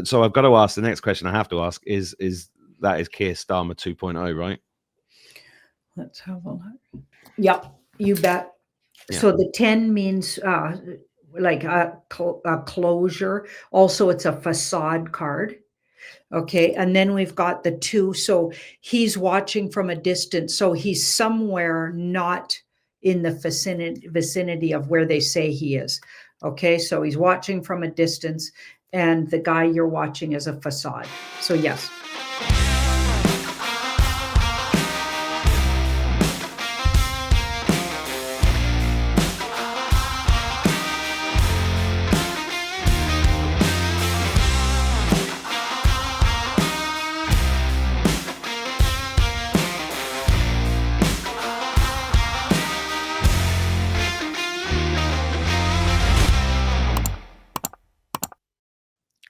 So I've got to ask, the next question I have to ask is Keir Starmer 2.0, right? Let's have a look. Yep, you bet. Yeah. So the 10 means like a closure. Also, it's a facade card. Okay, and then we've got the 2. So he's watching from a distance. So he's somewhere not in the vicinity of where they say he is. Okay, so he's watching from a distance, and the guy you're watching is a facade. So yes.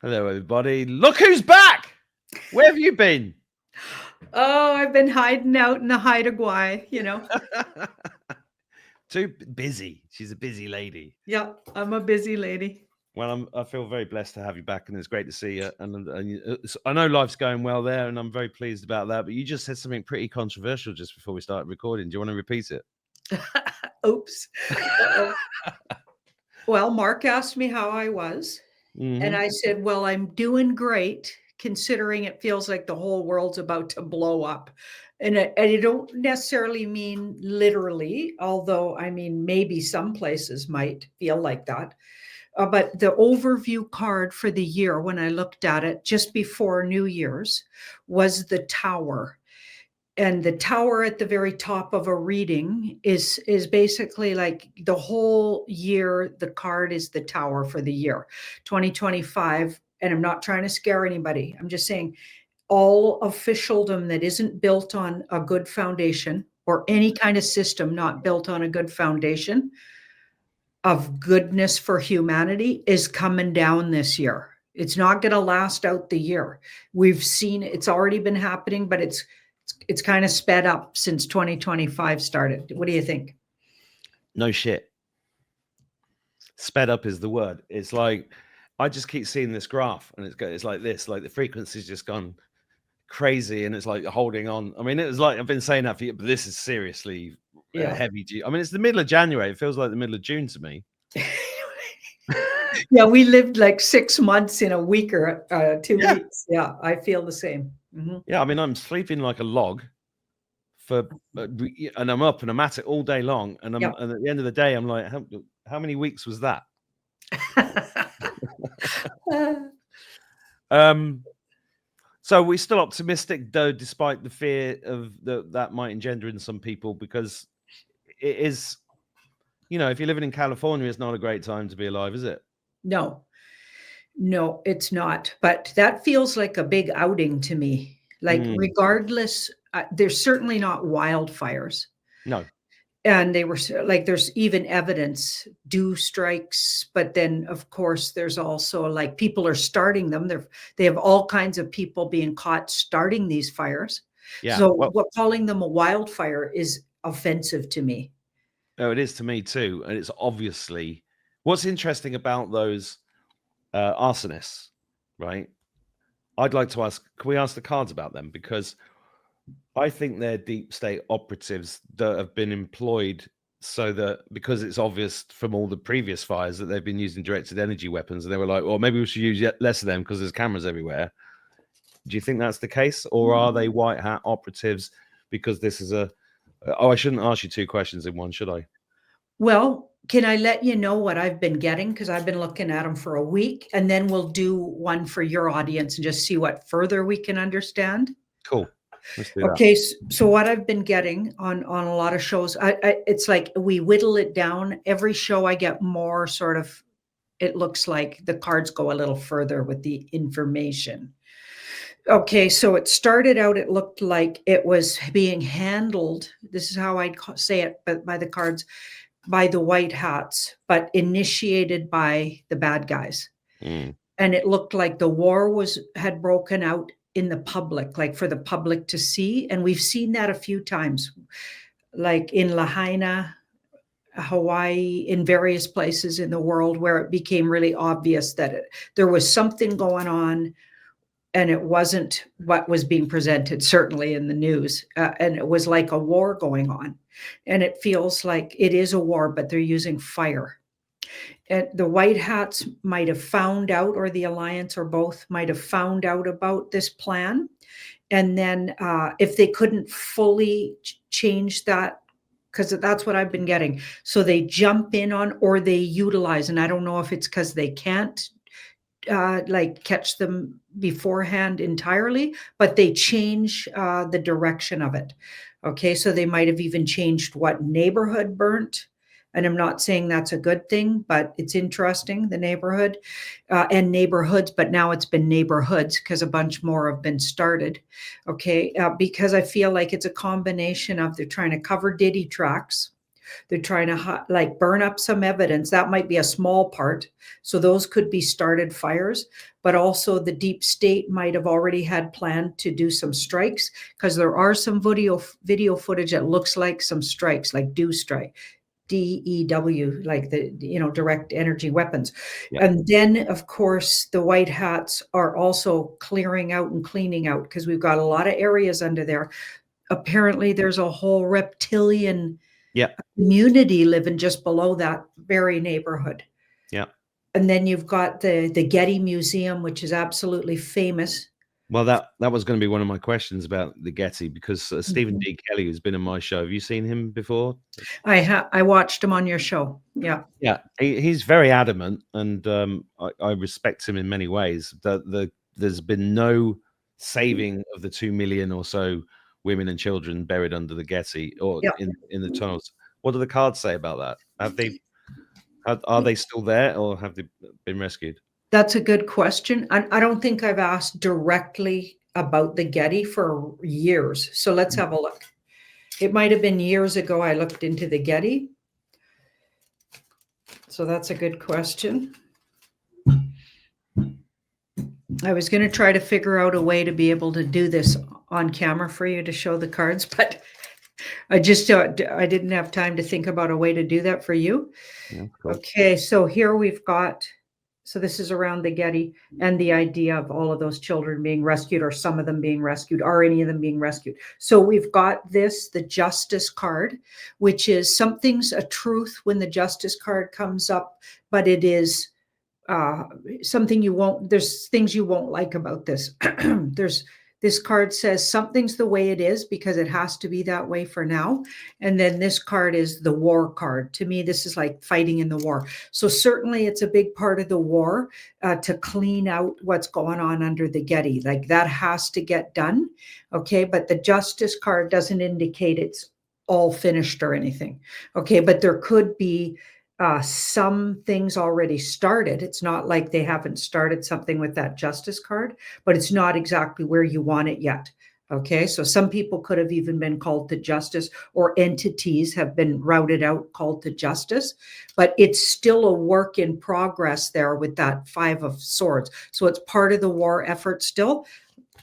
Hello, everybody. Look who's back! Where have you been? Oh, I've been hiding out in the Haida Gwaii, you know. Too busy. She's a busy lady. Yeah, I'm a busy lady. Well, I feel very blessed to have you back, and it's great to see you. And I know life's going well there, and I'm very pleased about that. But you just said something pretty controversial just before we started recording. Do you want to repeat it? Oops. Well, Mark asked me how I was. And I said, well, I'm doing great, considering it feels like the whole world's about to blow up. And I don't necessarily mean literally, although I mean, maybe some places might feel like that. But the overview card for the year, when I looked at it just before New Year's, was the Tower. And the tower at the very top of a reading is basically like the whole year. The card is the Tower for the year 2025. And I'm not trying to scare anybody. I'm just saying all officialdom that isn't built on a good foundation, or any kind of system not built on a good foundation of goodness for humanity, is coming down this year. It's not going to last out the year. We've seen it's already been happening, but it's kind of sped up since 2025 started. What do you think? No shit. Sped up is the word. It's like, I just keep seeing this graph, and it's like this, like the frequency's just gone crazy, and it's like holding on. I mean, it was like, I've been saying that for you, but this is seriously heavy. I mean, it's the middle of January. It feels like the middle of June to me. Yeah, we lived like 6 months in a week or 2 weeks. Yeah, I feel the same. Mm-hmm. Yeah, I mean, I'm sleeping like a log and I'm up and I'm at it all day long. And and at the end of the day, I'm like, how many weeks was that? So we're still optimistic, though, despite the fear of that might engender in some people, because it is, you know, if you're living in California, it's not a great time to be alive, is it? No, it's not. But that feels like a big outing to me. Like, regardless, there's certainly not wildfires. No. And they were like, there's even evidence, dew strikes. But then, of course, there's also like people are starting them. They have all kinds of people being caught starting these fires. Yeah. So calling them a wildfire is offensive to me. Oh, it is to me too. And it's obviously, what's interesting about those arsonists, right? I'd like to ask, can we ask the cards about them? Because I think they're deep state operatives that have been employed so that, because it's obvious from all the previous fires that they've been using directed energy weapons, and they were like, well, maybe we should use less of them because there's cameras everywhere. Do you think that's the case? Or are they white hat operatives because this is I shouldn't ask you 2 questions in one, should I? Well, can I let you know what I've been getting? Because I've been looking at them for a week, and then we'll do one for your audience and just see what further we can understand. Cool. Okay, so what I've been getting on a lot of shows, it's like we whittle it down. Every show I get more sort of, it looks like the cards go a little further with the information. Okay, so it started out, it looked like it was being handled, this is how I'd say it, but by the cards, by the white hats, but initiated by the bad guys. And it looked like the war had broken out in the public, like for the public to see. And we've seen that a few times, like in Lahaina, Hawaii, in various places in the world where it became really obvious that there was something going on, and it wasn't what was being presented, certainly in the news. And it was like a war going on. And it feels like it is a war, but they're using fire. And the White Hats might have found out, or the Alliance, or both, might have found out about this plan. And then if they couldn't fully change that, because that's what I've been getting. So they jump in on, or they utilize, and I don't know if it's because they can't like catch them beforehand entirely, but they change the direction of it. Okay, so they might have even changed what neighborhood burnt. And I'm not saying that's a good thing, but it's interesting, the neighborhood and neighborhoods, but now it's been neighborhoods because a bunch more have been started. Okay, because I feel like it's a combination of they're trying to cover ditty tracks. They're trying to like burn up some evidence. That might be a small part. So those could be started fires, but also the deep state might have already had planned to do some strikes, because there are some video footage that looks like some strikes, like DEW strike. DEW, like the direct energy weapons. Yeah. And then of course the White Hats are also clearing out and cleaning out, because we've got a lot of areas under there. Apparently there's a whole reptilian community living just below that very neighborhood. Yeah. And then you've got the Getty Museum, which is absolutely famous. Well, that was going to be one of my questions about the Getty, because Stephen D. Kelly, who's been on my show, have you seen him before? I watched him on your show. Yeah. Yeah, he's very adamant, and I respect him in many ways. There's been no saving of the 2 million or so women and children buried under the Getty or in the tunnels. What do the cards say about that? Are they still there, or have they been rescued? That's a good question. I don't think I've asked directly about the Getty for years. So let's have a look. It might have been years ago I looked into the Getty. So that's a good question. I was going to try to figure out a way to be able to do this on camera for you to show the cards, but I didn't have time to think about a way to do that for you. Yeah, cool. Okay, so here we've got, so this is around the Getty and the idea of all of those children being rescued, or some of them being rescued, or any of them being rescued. So we've got this, the justice card, which is something's a truth when the justice card comes up, but it is something there's things you won't like about this. This card says something's the way it is because it has to be that way for now. And then this card is the war card. To me, this is like fighting in the war. So certainly it's a big part of the war to clean out what's going on under the Getty. Like that has to get done. Okay, but the justice card doesn't indicate it's all finished or anything. Okay, but there could be some things already started. It's not like they haven't started something with that justice card, but it's not exactly where you want it yet. Okay, so some people could have even been called to justice, or entities have been routed out, called to justice, but it's still a work in progress there with that 5 of Swords. So it's part of the war effort still.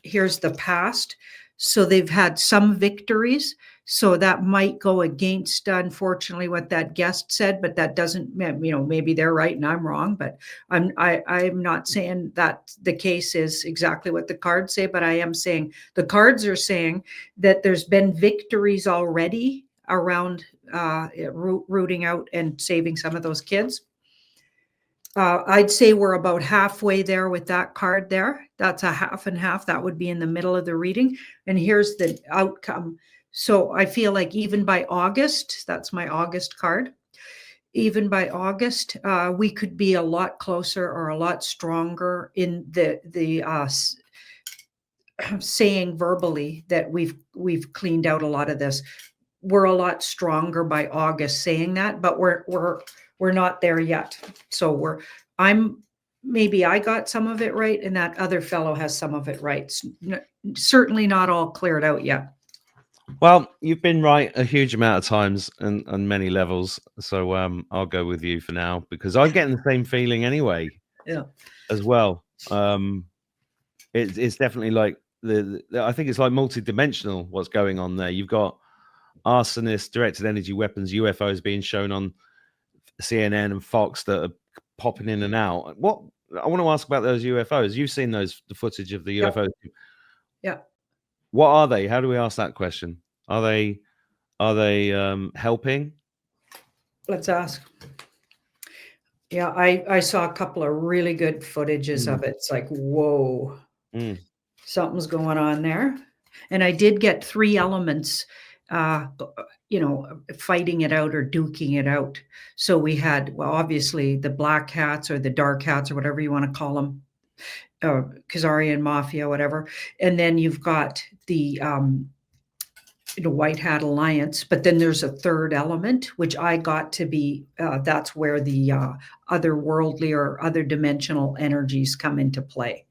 Here's the past. So they've had some victories. So that might go against, unfortunately, what that guest said, but that doesn't, maybe they're right and I'm wrong, but I'm not saying that the case is exactly what the cards say, but I am saying the cards are saying that there's been victories already around rooting out and saving some of those kids. I'd say we're about halfway there with that card there. That's a half and half. That would be in the middle of the reading. And here's the outcome. So I feel like even by August, that's my August card, even by August, we could be a lot closer or a lot stronger in the saying verbally that we've cleaned out a lot of this. We're a lot stronger by August saying that, but we're not there yet. So maybe I got some of it right, and that other fellow has some of it right. Certainly not all cleared out yet. Well, you've been right a huge amount of times and on many levels. So I'll go with you for now, because I'm getting the same feeling anyway. Yeah. As well. It's definitely like I think it's like multi-dimensional what's going on there. You've got arsonists, directed energy weapons, UFOs being shown on CNN and Fox that are popping in and out. What I want to ask about those UFOs. You've seen the footage of the UFOs. Yeah. What are they? How do we ask that question? Are they helping? Let's ask. Yeah, I saw a couple of really good footages of it. It's like, whoa, something's going on there. And I did get 3 elements, fighting it out or duking it out. So we had, well, obviously the black hats or the dark hats or whatever you want to call them, Khazarian Mafia, whatever. And then you've got the White Hat Alliance, but then there's a third element, which I got to be, that's where the otherworldly or other dimensional energies come into play.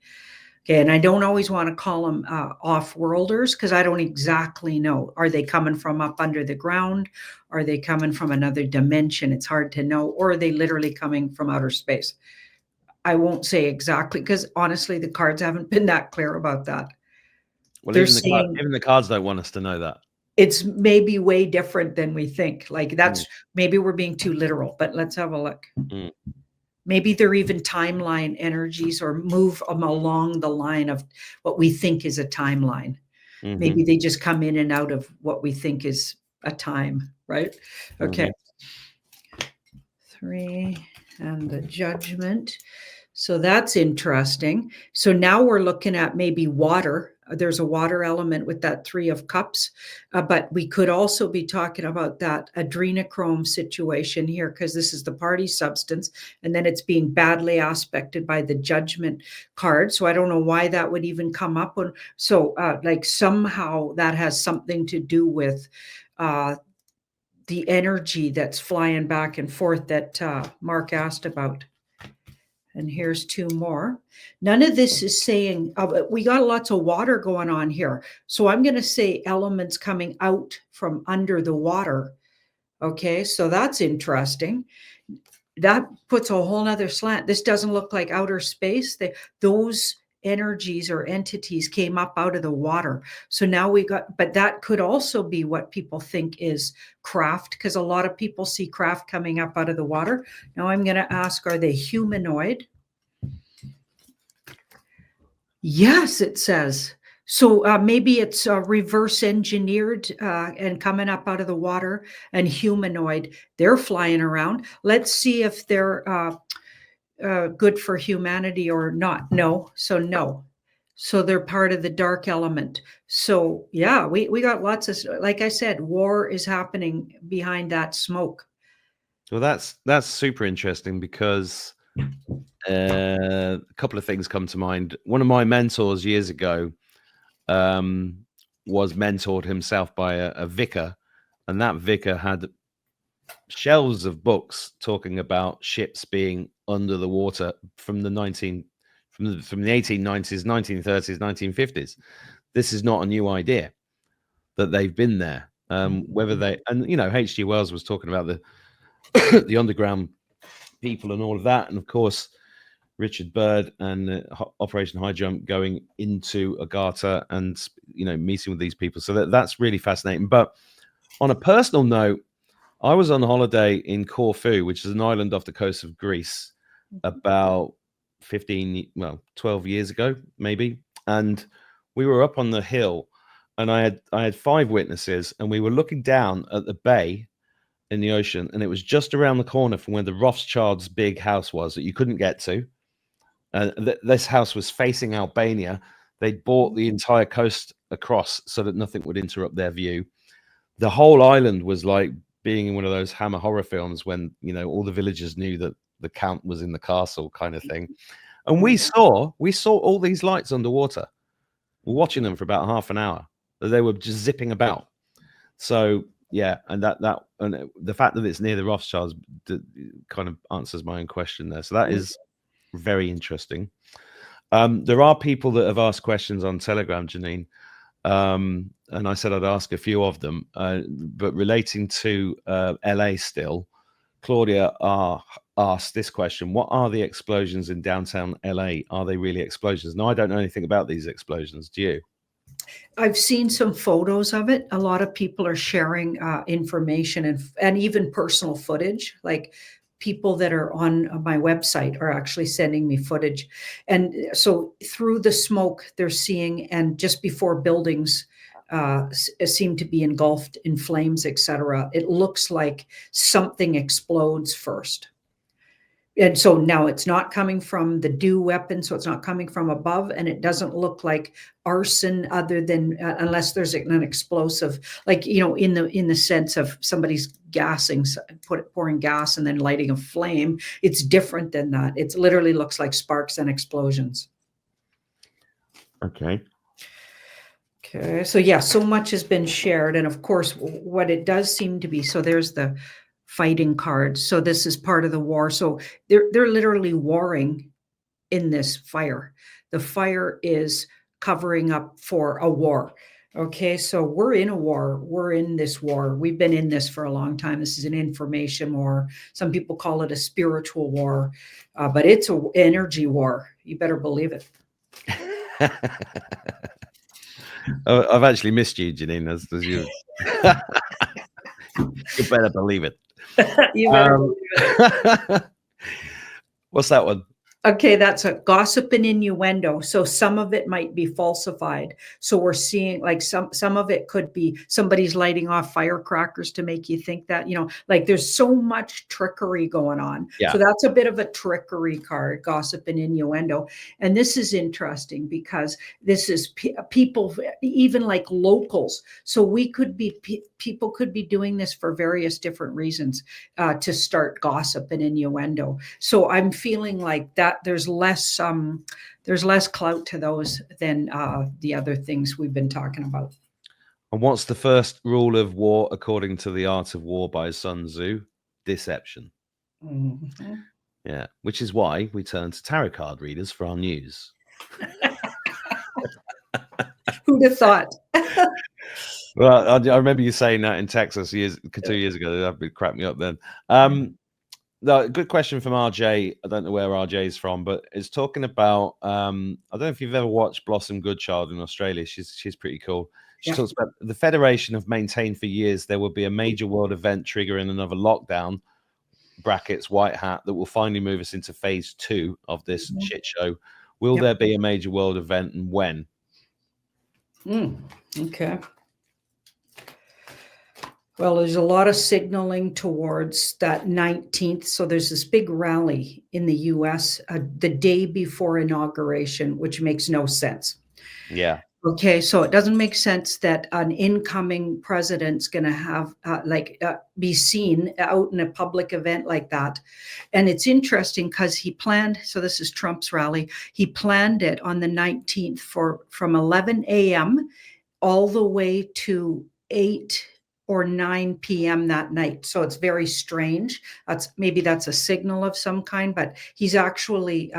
Okay, and I don't always want to call them off-worlders because I don't exactly know. Are they coming from up under the ground? Are they coming from another dimension? It's hard to know. Or are they literally coming from outer space? I won't say exactly because honestly, the cards haven't been that clear about that. Well, even the cards don't want us to know that. It's maybe way different than we think. Like that's maybe we're being too literal, but let's have a look. Maybe they're even timeline energies or move along the line of what we think is a timeline. Maybe they just come in and out of what we think is a time, right? Okay. 3 and the Judgment. So that's interesting. So now we're looking at maybe water. There's a water element with that 3 of Cups, but we could also be talking about that adrenochrome situation here because this is the party substance, and then it's being badly aspected by the Judgment card. So I don't know why that would even come up. So like somehow that has something to do with the energy that's flying back and forth that Mark asked about. And here's 2 more. None of this is saying, we got lots of water going on here. So I'm going to say elements coming out from under the water. Okay, so that's interesting. That puts a whole nother slant. This doesn't look like outer space. Those energies or entities came up out of the water. So now but that could also be what people think is craft, because a lot of people see craft coming up out of the water. Now I'm going to ask, are they humanoid? Yes, it says. So maybe it's reverse engineered and coming up out of the water, and humanoid. They're flying around. Let's see if they're good for humanity or not. No. So no. So they're part of the dark element. So yeah, we got lots of, like I said, war is happening behind that smoke. Well, that's super interesting because a couple of things come to mind. One of my mentors years ago was mentored himself by a vicar, and that vicar had shelves of books talking about ships being under the water from the 1890s, 1930s, 1950s. This is not a new idea that they've been there. Whether they, and H.G. Wells was talking about the underground people and all of that, and of course Richard Byrd and Operation High Jump going into Agartha and meeting with these people. So that's really fascinating. But on a personal note, I was on holiday in Corfu, which is an island off the coast of Greece, about 12 years ago, maybe. And we were up on the hill, and I had 5 witnesses, and we were looking down at the bay in the ocean, and it was just around the corner from where the Rothschilds' big house was that you couldn't get to. This house was facing Albania. They'd bought the entire coast across so that nothing would interrupt their view. The whole island was like being in one of those Hammer horror films when all the villagers knew that the count was in the castle, kind of thing. And we saw all these lights underwater. We're watching them for about half an hour. They were just zipping about. So yeah, and and the fact that it's near the Rothschilds kind of answers my own question there. So that is very interesting. There are people that have asked questions on Telegram, Janine. And I said I'd ask a few of them, but relating to LA still, Claudia asked this question: what are the explosions in downtown LA? Are they really explosions? No, I don't know anything about these explosions. Do you? I've seen some photos of it. A lot of people are sharing information and even personal footage. Like people that are on my website are actually sending me footage. And so through the smoke they're seeing, and just before buildings seem to be engulfed in flames, etc., it looks like something explodes first. And so now it's not coming from the DEW weapon, so it's not coming from above, and it doesn't look like arson, other than unless there's an explosive, like, you know, in the sense of somebody's gassing, pouring gas and then lighting a flame. It's different than that. It literally looks like sparks and explosions. Okay. Okay, so yeah, so much has been shared, and of course, what it does seem to be. So there's the fighting cards. So this is part of the war. So they're literally warring in this fire. The fire is covering up for a war. Okay, so we're in a war. We're in this war. We've been in this for a long time. This is an information war. Some people call it a spiritual war, but it's an energy war. You better believe it. I've actually missed you, Janine, as you. You better believe it. You better believe it. What's that one? Okay, that's a gossip and innuendo. So some of it might be falsified. So we're seeing like some of it could be somebody's lighting off firecrackers to make you think that, you know, like there's so much trickery going on. Yeah. So that's a bit of a trickery card, gossip and innuendo. And this is interesting because this is people, even like locals. So we could be, people could be doing this for various different reasons to start gossip and innuendo. So I'm feeling like that there's less clout to those than the other things we've been talking about. And what's the first rule of war according to The Art of War by Sun Tzu? Deception. Mm-hmm. Yeah, which is why we turn to tarot card readers for our news. Who'd have thought? Well, I remember you saying that in Texas 2 years ago. That would crack me up then. No, good question from RJ. I don't know where RJ is from, but it's talking about. I don't know if you've ever watched Blossom Goodchild in Australia. She's pretty cool. She talks about the Federation have maintained for years there will be a major world event triggering another lockdown (brackets white hat) that will finally move us into phase 2 of this shit show. Will there be a major world event, and when? Okay. Well, there's a lot of signaling towards that 19th. So there's this big rally in the US the day before inauguration, which makes no sense. Yeah. Okay, so it doesn't make sense that an incoming president's going to have be seen out in a public event like that. And it's interesting because he planned, so this is Trump's rally, he planned it on the 19th from 11 a.m. all the way to 8 or 9 p.m. that night. So it's very strange. Maybe that's a signal of some kind, but he's actually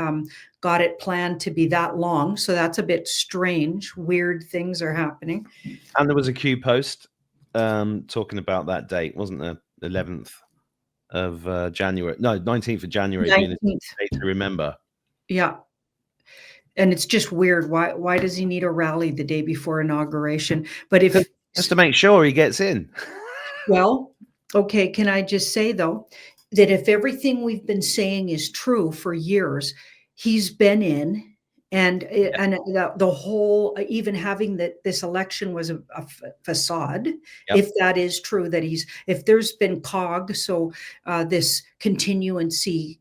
got it planned to be that long. So that's a bit strange. Weird things are happening. And there was a Q post talking about that date, wasn't there? 11th of January. No, 19th of January 19th. being a date to remember. Yeah. And it's just weird. Why does he need a rally the day before inauguration? But if just to make sure he gets in. Well, okay, can I just say though, that if everything we've been saying is true for years, he's been in, and the whole, even having that this election was a facade, if that is true, that if there's been COG, so this continuancy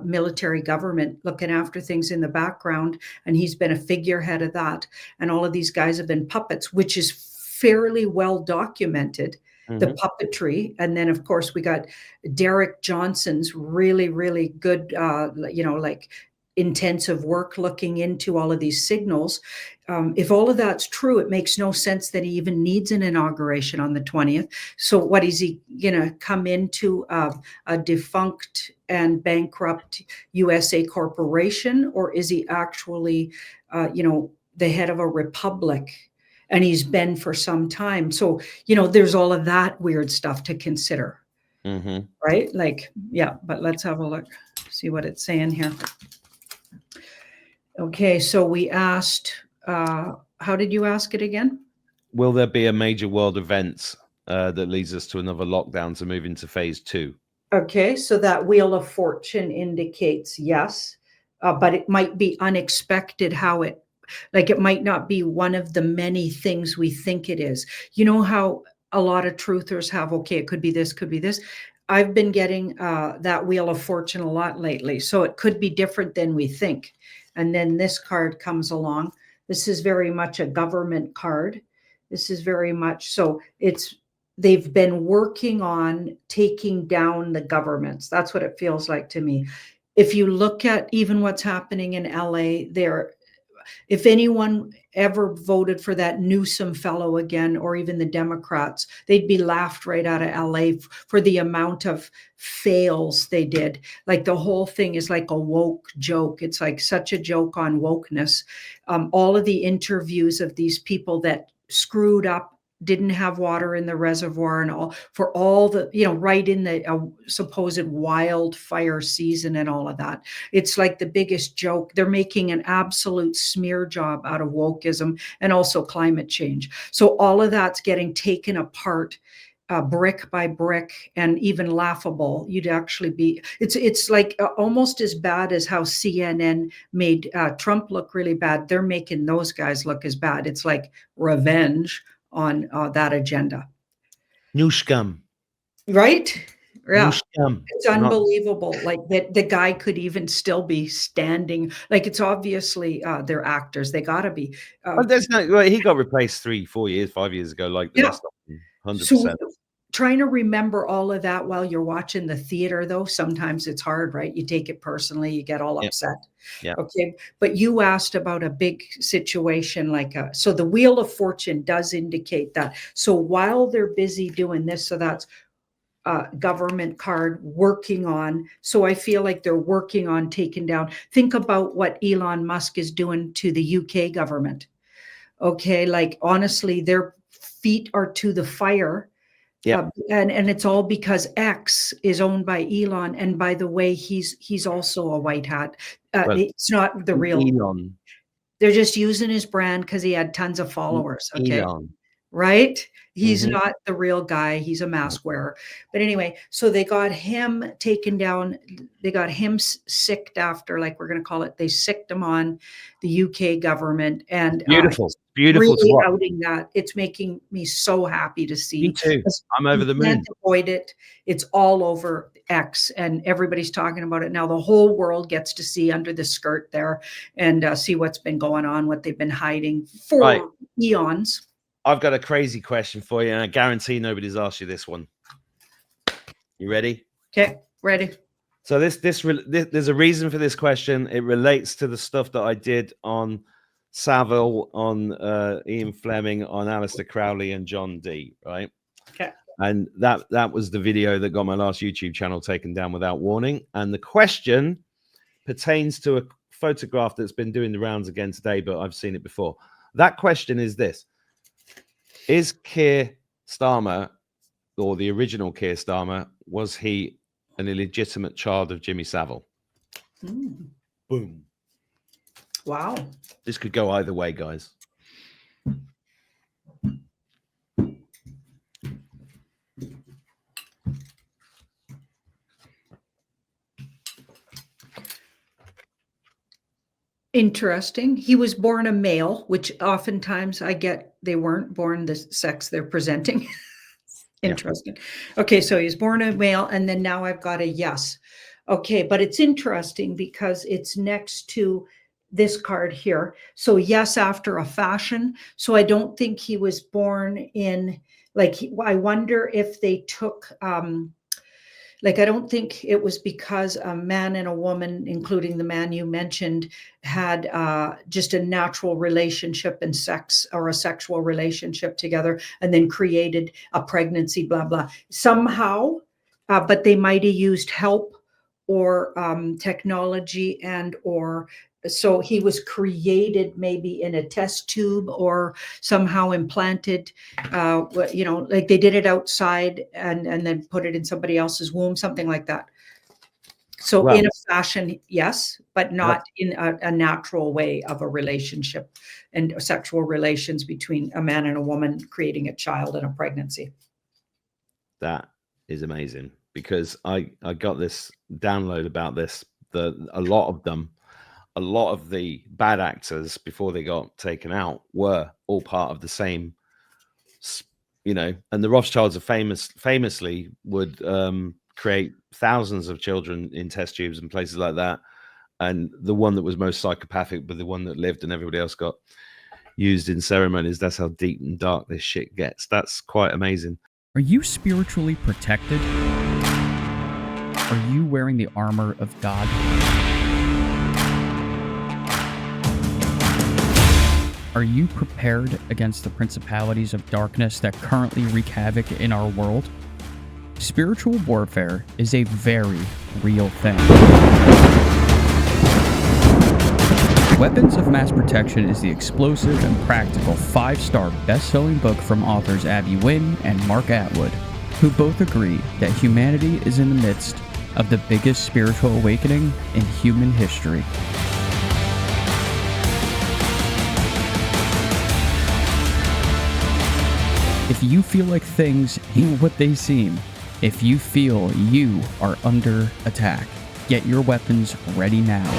military government looking after things in the background, and he's been a figurehead of that, and all of these guys have been puppets, which is fairly well documented, the puppetry. And then of course we got Derek Johnson's really, really good, like intensive work looking into all of these signals. If all of that's true, it makes no sense that he even needs an inauguration on the 20th. So what is he going to come into a defunct and bankrupt USA corporation, or is he actually, the head of a republic? And he's been for some time. So, there's all of that weird stuff to consider. Right? Like, yeah, but let's have a look, see what it's saying here. Okay, so we asked How did you ask it again? Will there be a major world event that leads us to another lockdown to move into phase 2? Okay, so that Wheel of Fortune indicates yes, but it might be unexpected how it, like, it might not be one of the many things we think it is. You know how a lot of truthers have, okay, it could be this, could be this. I've been getting that Wheel of Fortune a lot lately, so it could be different than we think. And then this card comes along. This is very much a government card. This is very much, so they've been working on taking down the governments. That's what it feels like to me. If you look at even what's happening in LA, if anyone ever voted for that Newsom fellow again, or even the Democrats, they'd be laughed right out of LA for the amount of fails they did. Like, the whole thing is like a woke joke. It's like such a joke on wokeness. All of the interviews of these people that screwed up, didn't have water in the reservoir, and all for all the, right in the supposed wildfire season and all of that. It's like the biggest joke. They're making an absolute smear job out of wokeism and also climate change. So all of that's getting taken apart brick by brick, and even laughable. You'd actually be, it's like almost as bad as how CNN made Trump look really bad. They're making those guys look as bad. It's like revenge on that agenda. New scum. Right? Yeah. New scum. It's unbelievable. Like that the guy could even still be standing. Like, it's obviously they're actors. They gotta be. There's no, well, he got replaced 3-4 years, 5 years ago, like the rest of them. 100%. So trying to remember all of that while you're watching the theater, though, sometimes it's hard, right? You take it personally, you get all upset. Yeah. Okay. But you asked about a big situation like so the Wheel of Fortune does indicate that. So while they're busy doing this, so that's government card working on. So I feel like they're working on taking down. Think about what Elon Musk is doing to the UK government. Okay. Like, honestly, their feet are to the fire. Yeah. And it's all because X is owned by Elon. And by the way, he's also a white hat. It's not the real Elon. They're just using his brand because he had tons of followers. Okay. Elon. Right? He's not the real guy. He's a mask wearer. But anyway, so they got him taken down. They got him sicked after, like we're going to call it. They sicked him on the UK government. And beautiful really to watch. Outing that. It's making me so happy to see. Me too. I'm over the moon. Can't avoid it. It's all over X, and everybody's talking about it now. The whole world gets to see under the skirt there and see what's been going on, what they've been hiding for eons. I've got a crazy question for you, and I guarantee nobody's asked you this one. You ready? Okay, ready. So this there's a reason for this question. It relates to the stuff that I did on Savile, on Ian Fleming, on Alistair Crowley, and John D. Right? Okay. And that was the video that got my last YouTube channel taken down without warning. And the question pertains to a photograph that's been doing the rounds again today, but I've seen it before. That question is this. Is Keir Starmer, or the original Keir Starmer, was he an illegitimate child of Jimmy Savile? Boom. Wow. This could go either way, guys. Interesting. He was born a male, which oftentimes I get they weren't born the sex they're presenting. Interesting. Yeah. Okay, so he's born a male, and then now I've got a yes. Okay, but it's interesting because it's next to this card here. So yes, after a fashion. So I don't think he was born in, like, I wonder if they took like, I don't think it was because a man and a woman, including the man you mentioned, had just a natural relationship and sex, or a sexual relationship together, and then created a pregnancy, blah, blah. Somehow, but they might have used help or technology, and or so he was created maybe in a test tube or somehow implanted, like they did it outside and then put it in somebody else's womb, something like that. So Well, in a fashion, yes, but not in a natural way of a relationship and sexual relations between a man and a woman creating a child and a pregnancy. that is amazing, because I got this download about this. A lot of the bad actors before they got taken out were all part of the same, and the Rothschilds are famously would create thousands of children in test tubes and places like that. And the one that was most psychopathic, but the one that lived, and everybody else got used in ceremonies. That's how deep and dark this shit gets. That's quite amazing. Are you spiritually protected? Are you wearing the armor of God? Are you prepared against the principalities of darkness that currently wreak havoc in our world? Spiritual warfare is a very real thing. Weapons of Mass Protection is the explosive and practical 5-star best-selling book from authors Abby Wynn and Mark Atwood, who both agree that humanity is in the midst of the biggest spiritual awakening in human history. If you feel like things ain't what they seem, if you feel you are under attack, get your weapons ready now.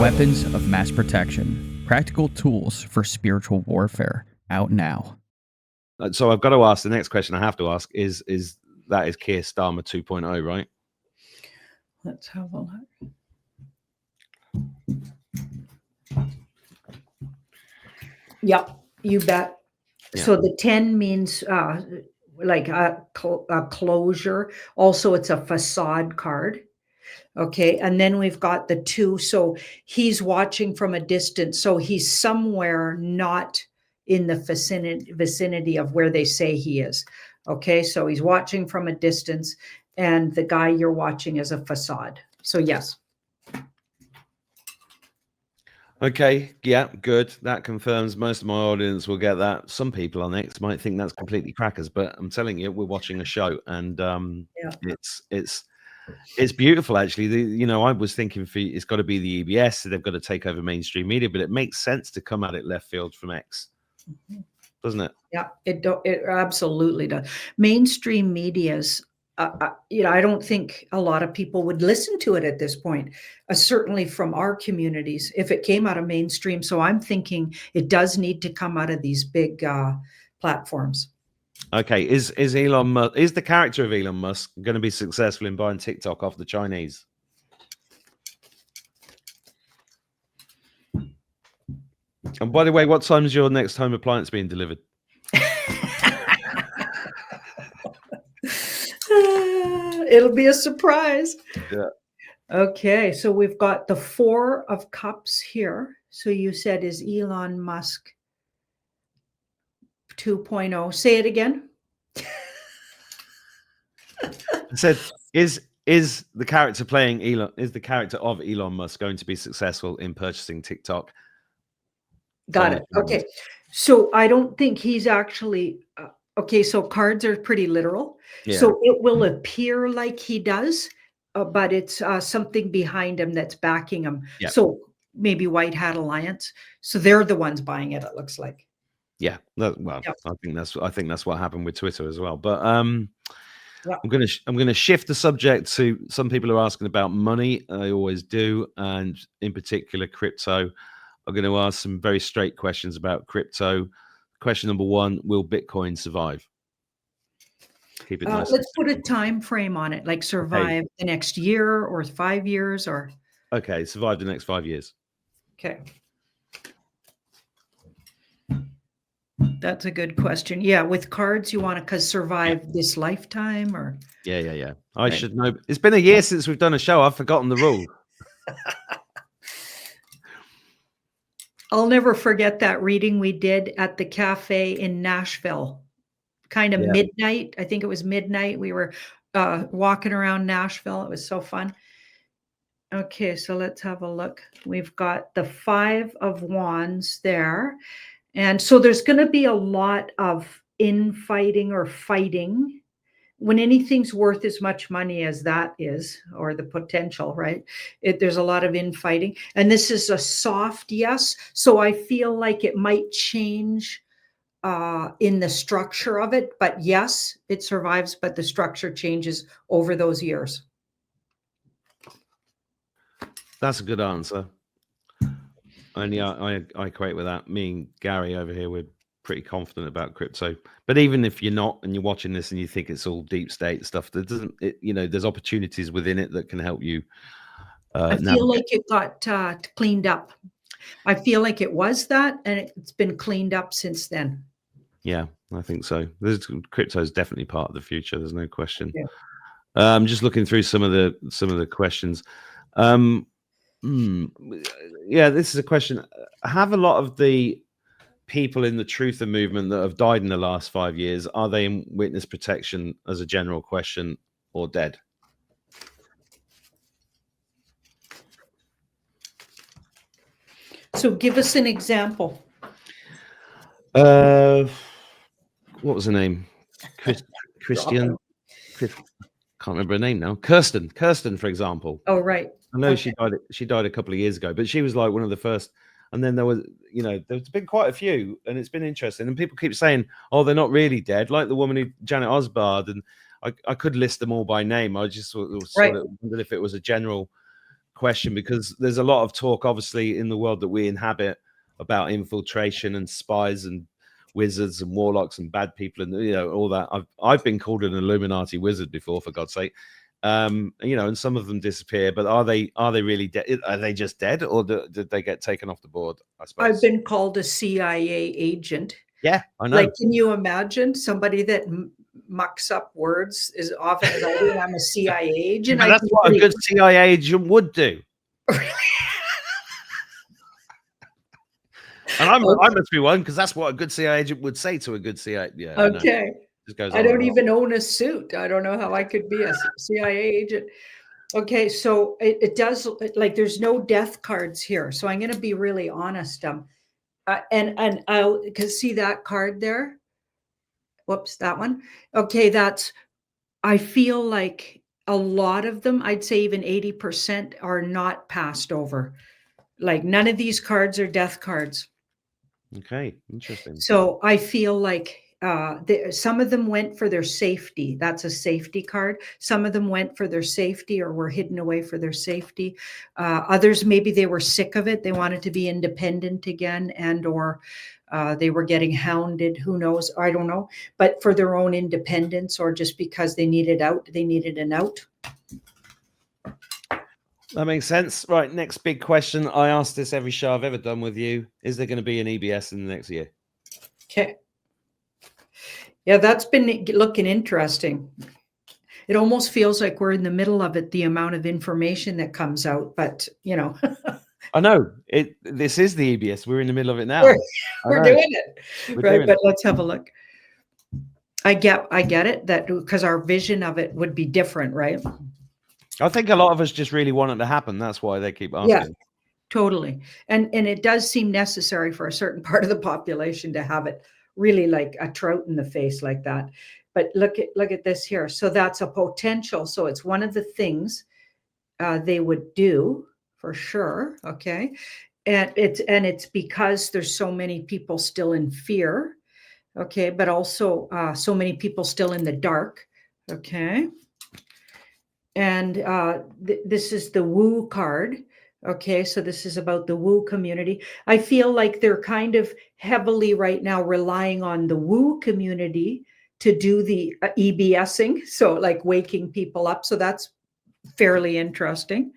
Weapons of Mass Protection. Practical tools for spiritual warfare. Out now. So I've got to ask, the next question I have to ask is Keir Starmer 2.0, right? Let's have a look. Yep, you bet. Yeah. So the 10 means like a closure. Also, it's a facade card. Okay, and then we've got the 2. So he's watching from a distance. So he's somewhere not in the vicinity of where they say he is. Okay, so he's watching from a distance, and the guy you're watching is a facade. So yes. Okay, yeah, good. That confirms most of my audience will get that. Some people on X might think that's completely crackers, but I'm telling you, we're watching a show, and it's beautiful, actually. I was thinking it's got to be the EBS, so they've got to take over mainstream media, but it makes sense to come at it left field from X, doesn't it? Yeah, it absolutely does. Mainstream media's, I don't think a lot of people would listen to it at this point. Certainly from our communities, if it came out of mainstream. So I'm thinking it does need to come out of these big platforms. Okay, is Elon Musk, is the character of Elon Musk going to be successful in buying TikTok off the Chinese? And by the way, what time is your next home appliance being delivered? It'll be a surprise. Yeah. Okay, so we've got the 4 of Cups here. So you said is Elon Musk 2.0. Say it again. I said, is the character playing Elon? Is the character of Elon Musk going to be successful in purchasing TikTok? Got it. Okay, so I don't think he's actually. Okay, so cards are pretty literal. Yeah. So it will appear like he does, but it's something behind him that's backing him. Yeah. So maybe White Hat Alliance. So they're the ones buying it. It looks like. Yeah. Well, yep. I think that's what happened with Twitter as well. But yep. I'm gonna shift the subject to, some people are asking about money. I always do, and in particular crypto. I'm going to ask some very straight questions about crypto. Question number 1: will Bitcoin survive? Keep it nice. Let's put a time frame on it, like survive the next year or 5 years, or. Okay, survive the next 5 years. Okay. That's a good question. Yeah, with cards, you want to survive this lifetime, or? Yeah. I should know. It's been a year since we've done a show. I've forgotten the rules. I'll never forget that reading we did at the cafe in Nashville, kind of midnight. I think it was midnight. We were walking around Nashville. It was so fun. Okay, so let's have a look. We've got the 5 of Wands there. And so there's going to be a lot of infighting or fighting when anything's worth as much money as that is, or the potential, right? There's a lot of infighting, and this is a soft yes. So I feel like it might change in the structure of it, but yes, it survives, but the structure changes over those years. That's a good answer. And yeah, I equate with that. Me and Gary over here, we're pretty confident about crypto. But even if you're not, and you're watching this and you think it's all deep state stuff, that doesn't, there's opportunities within it that can help you. I feel like it got cleaned up. I feel like it was that, and it's been cleaned up since then. Yeah, I think so. Crypto is definitely part of the future. There's no question. Yeah. I'm just looking through some of the questions. Yeah, this is a question. Have a lot of the people in the truther movement that have died in the last 5 years, are they in witness protection as a general question, or dead? So give us an example. What was her name? Christian. Can't remember her name now. Kirsten, for example. Oh, right. I know she died a couple of years ago, but she was like one of the first. And then there's been quite a few, and it's been interesting. And people keep saying, "Oh, they're not really dead," like the woman Janet Osbard, and I could list them all by name. I just sort of wondered if it was a general question, because there's a lot of talk, obviously, in the world that we inhabit about infiltration and spies and wizards and warlocks and bad people and all that. I've been called an Illuminati wizard before, for God's sake. And some of them disappear, but are they really dead? Are they just dead, or did they get taken off the board? I suppose I've been called a CIA agent. Yeah, I know. Like, can you imagine somebody that mucks up words as often as I do? I'm a CIA agent. But that's what a good CIA agent would do. And I must be one, because that's what a good CIA agent would say to a good CIA. Yeah. Okay. I don't even own a suit. I don't know how I could be a CIA agent. Okay, so it does, like, there's no death cards here. So I'm going to be really honest. And I'll see that card there. Whoops, that one. Okay, I feel like a lot of them, I'd say even 80% are not passed over. Like, none of these cards are death cards. Okay, interesting. So I feel like some of them went for their safety. That's a safety card. Some of them went for their safety or were hidden away for their safety. Others, maybe they were sick of it. They wanted to be independent again, and or they were getting hounded. Who knows? I don't know. But for their own independence, or just because they needed an out. That makes sense. Right, next big question. I asked this every show I've ever done with you. Is there going to be an EBS in the next year? Okay. Yeah, that's been looking interesting. It almost feels like we're in the middle of it, the amount of information that comes out, but I know this is the EBS. We're in the middle of it now. We're doing it. Right, but let's have a look. I get it, that because our vision of it would be different, right? I think a lot of us just really want it to happen. That's why they keep asking. Yeah, totally. And it does seem necessary for a certain part of the population to have it really like a trout in the face like that. But look at this here. So that's a potential. So it's one of the things they would do for sure. Okay. And it's because there's so many people still in fear. Okay. But also so many people still in the dark. Okay. And this is the woo card. Okay, so this is about the woo community. I feel like they're kind of heavily right now relying on the woo community to do the EBSing, so like waking people up. So that's fairly interesting.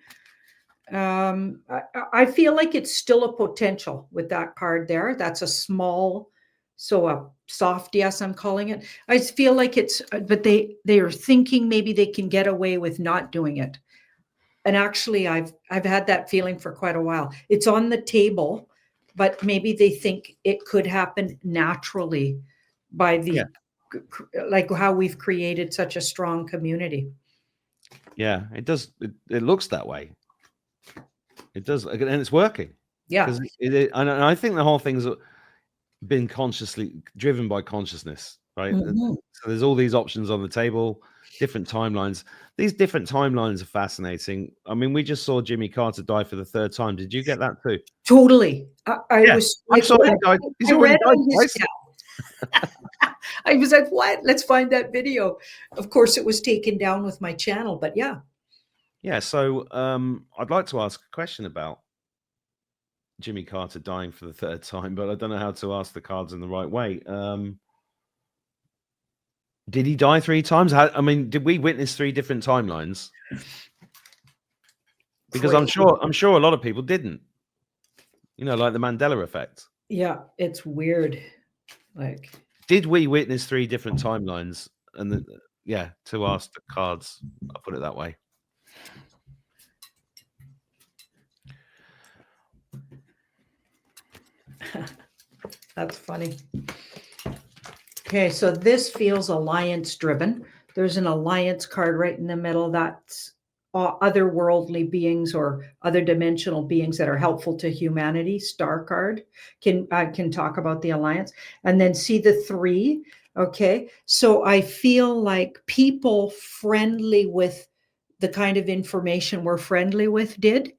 I feel like it's still a potential with that card there. That's a small, so a soft yes, I'm calling it. I feel like it's, but they are thinking maybe they can get away with not doing it. And actually, I've had that feeling for quite a while. It's on the table, but maybe they think it could happen naturally by like how we've created such a strong community. Yeah, it does. It looks that way. It does, and it's working. Yeah, and I think the whole thing's been consciously driven by consciousness. right? Mm-hmm. So there's all these options on the table, different timelines. These different timelines are fascinating. I mean, we just saw Jimmy Carter die for the 3rd time. Did you get that too? Totally. I Yeah, was I'm like, sorry, what? he died. He's I already read died on his twice. I was like, what? Let's find that video. Of course, it was taken down with my channel, but yeah. Yeah, so I'd like to ask a question about Jimmy Carter dying for the 3rd time, but I don't know how to ask the cards in the right way. Did he die 3 times? I mean, did we witness 3 different timelines? Because I'm sure a lot of people didn't. You know, like the Mandela effect. Yeah, it's weird. Like, Did we witness 3 different timelines? And to ask the cards, I'll put it that way. that's funny. Okay, so this feels alliance driven. There's an alliance card right in the middle. That's otherworldly beings or other dimensional beings that are helpful to humanity. Star card can talk about the alliance. And then see the 3. Okay, so I feel like people friendly with the kind of information we're friendly with did.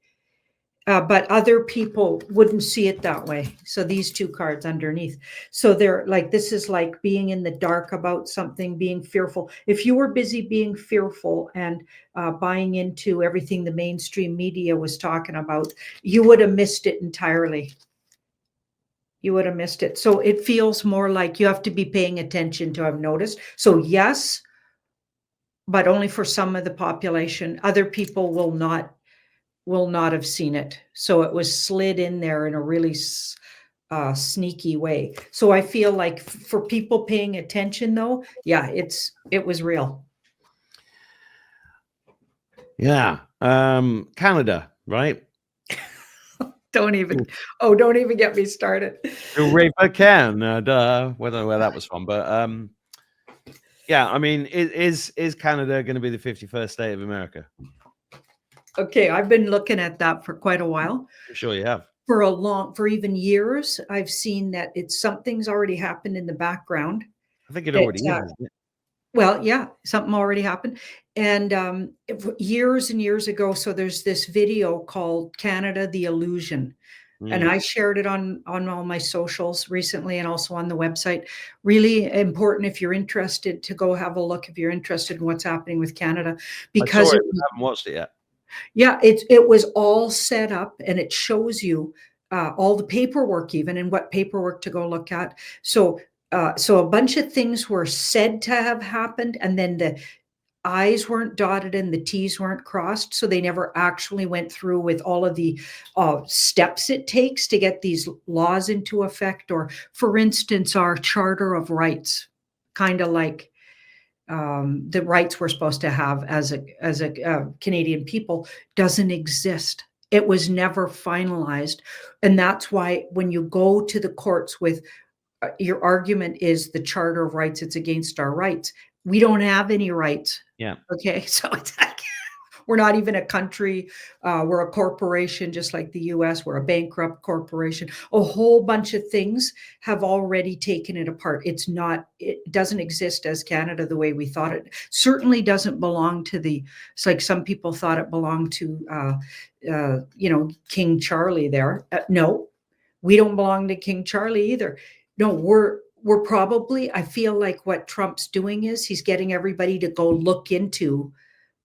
But other people wouldn't see it that way. So these 2 cards underneath. So they're like, this is like being in the dark about something, being fearful. If you were busy being fearful and buying into everything the mainstream media was talking about, you would have missed it entirely. You would have missed it. So it feels more like you have to be paying attention to have noticed. So yes, but only for some of the population. Other people will not have seen it. So it was slid in there in a really sneaky way. So I feel like for people paying attention though, yeah, it was real. Yeah. Canada, right? Don't even get me started. River Canada. I don't know where that was from, but yeah, I mean, is Canada going to be the 51st state of America? Okay, I've been looking at that for quite a while. I'm sure you have. For even years, I've seen that something's already happened in the background. I think it already is. Isn't it? Well, yeah, something already happened. And years and years ago, so there's this video called Canada, the Illusion. And I shared it on all my socials recently and also on the website. Really important if you're interested to go have a look, if you're interested in what's happening with Canada. Because I haven't watched it yet. Yeah, it was all set up and it shows you all the paperwork even and what paperwork to go look at. So a bunch of things were said to have happened and then the I's weren't dotted and the T's weren't crossed. So they never actually went through with all of the steps it takes to get these laws into effect. Or for instance, our Charter of Rights, kind of like the rights we're supposed to have as a Canadian people doesn't exist. It was never finalized. And that's why when you go to the courts with your argument is the Charter of Rights, it's against our rights. We don't have any rights. Yeah. Okay. So it's like, we're not even a country. We're a corporation, just like the US. We're a bankrupt corporation. A whole bunch of things have already taken it apart. It doesn't exist as Canada the way we thought it. Certainly doesn't belong to it's like some people thought it belonged to, King Charlie there. No, we don't belong to King Charlie either. No, we're probably, I feel like what Trump's doing is he's getting everybody to go look into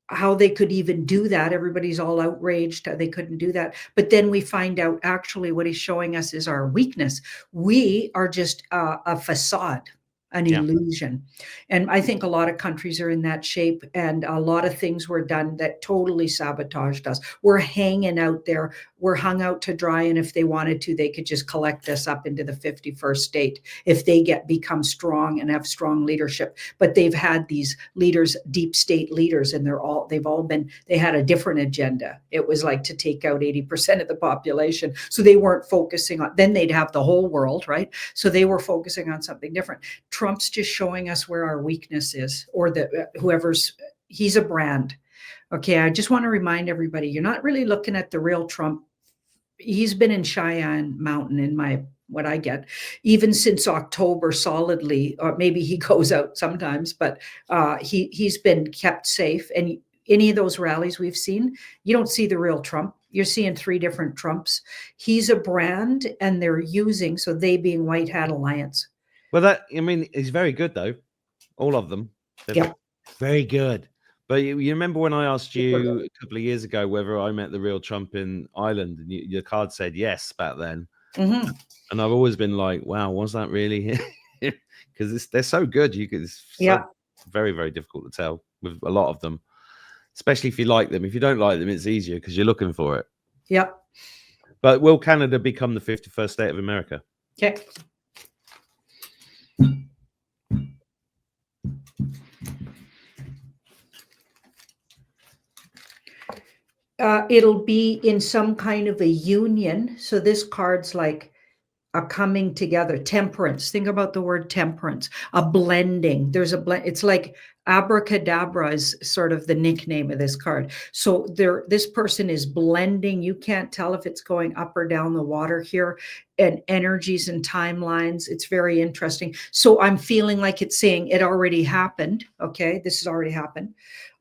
how they could even do that. Everybody's all outraged they couldn't do that. But then we find out actually what he's showing us is our weakness. We are just a facade, an illusion. And I think a lot of countries are in that shape and a lot of things were done that totally sabotaged us. We're hanging out there. We're hung out to dry. And if they wanted to, they could just collect us up into the 51st state if they become strong and have strong leadership. But they've had these leaders, deep state leaders, and they had a different agenda. It was like to take out 80% of the population. So they weren't focusing on, then they'd have the whole world, right? So they were focusing on something different. Trump's just showing us where our weakness is, or he's a brand. Okay, I just want to remind everybody, you're not really looking at the real Trump. He's been in Cheyenne Mountain, in my what I get, even since October solidly, or maybe he goes out sometimes, but he's been kept safe. And any of those rallies we've seen, you don't see the real Trump. You're seeing 3 different Trumps. He's a brand, and they're using, so they being White Hat Alliance. Well, he's very good though. All of them. They're very good. But you remember when I asked you a couple of years ago whether I met the real Trump in Ireland, and your card said yes back then. Mm-hmm. And I've always been like, wow, was that really? Because they're so good. It's very, very difficult to tell with a lot of them, especially if you like them. If you don't like them, it's easier because you're looking for it. Yeah. But will Canada become the 51st state of America? Okay. It'll be in some kind of a union. So this card's like a coming together, temperance. Think about the word temperance, a blending. There's a blend. It's like abracadabra is sort of the nickname of this card. So this person is blending. You can't tell if it's going up or down the water here, and energies and timelines. It's very interesting. So I'm feeling like it's saying it already happened. Okay, this has already happened